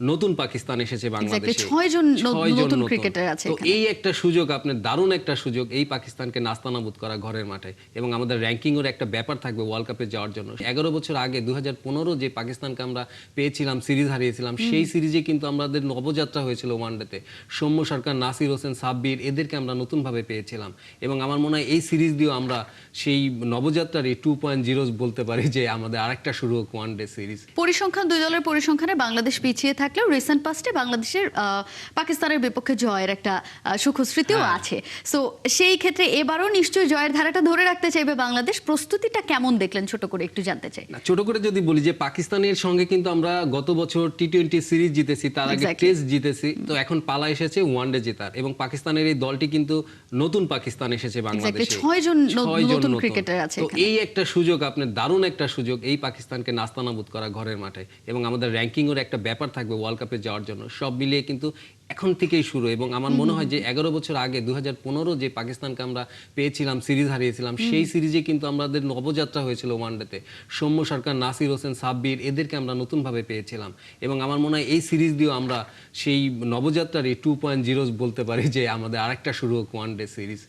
নতুন পাকিস্তান এসেছে বাংলাদেশে, 6 জন নতুন নতুন ক্রিকেটার আছে তো এখানে। এই একটা সুযোগ, আপনার দারুণ একটা সুযোগ এই পাকিস্তানকে নাস্তানাবুদ করা ঘরের মাঠে, এবং আমাদের র্যাঙ্কিং এর একটা ব্যাপার থাকবে ওয়ার্ল্ড কাপে যাওয়ার জন্য। 11 বছর আগে 2015 যে পাকিস্তানকে আমরা পেয়েছিলাম, সিরিজ হারিয়েছিলাম, সেই সিরিজে কিন্তু আমাদের নবযাত্রা হয়েছিল ওয়ানডেতে। সৌম্য সরকার, নাসির হোসেন, সাব্বির, এদেরকে আমরা নতুনভাবে পেয়েছিলাম, এবং আমার মনে হয় এই সিরিজ দিয়েও আমরা সেই নবযাত্রার এই 2.0 বলতে পারি যে আমাদের আরেকটা শুরু হোক ওয়ানডে সিরিজ। পরিসংখ্যান, দুই দলের পরিসংখ্যানে বাংলাদেশ পিছিয়ে থাকলেও রিসেন্ট পাস্টে বাংলাদেশের পাকিস্তানের বিপক্ষে জয়ের একটা সুখস্মৃতিও আছে। সো সেই ক্ষেত্রে এবারও নিশ্চয়ই জয়ের ধারাটা ধরে রাখতে চাইবে বাংলাদেশ। প্রস্তুতিটা কেমন দেখলেন ছোট করে একটু জানতে চাই। না, ছোট করে যদি বলি যে পাকিস্তানের সঙ্গে কিন্তু আমরা গত বছর টি-20 সিরিজ জিতেছি, তার আগে টেস্ট জিতেছি, তো এখন পালা এসেছে ওয়ানডে জেতার, এবং পাকিস্তানের এই দলটি কিন্তু নতুন পাকিস্তান এসেছে বাংলাদেশে, 6 জন 6 জন নতুন নতুন ক্রিকেটার আছে তো এখানে। এই একটা সুযোগ, আপনার দারুণ একটা সুযোগ এই পাকিস্তানকে নাস্তানাবুদ করা ঘরের মাঠে, এবং আমাদের র্যাঙ্কিং এর একটা ব্যাপার থাকবে ওয়ার্ল্ড কাপে যাওয়ার জন্য। সব মিলিয়ে কিন্তু এখন থেকেই শুরু, এবং আমার মনে হয় যে 11 বছর আগে 2015 যে পাকিস্তানকে আমরা পেয়েছিলাম, সিরিজ হারিয়েছিলাম, সেই সিরিজে কিন্তু আমাদের নবযাত্রা হয়েছিল ওয়ানডেতে। সৌম্য সরকার, নাসির হোসেন, সাব্বির, এদেরকে আমরা নতুনভাবে পেয়েছিলাম, এবং আমার মনে হয় এই সিরিজ দিয়েও আমরা সেই নবযাত্রার এই 2.0 বলতে পারি যে আমাদের আরেকটা শুরু হোক ওয়ানডে সিরিজ।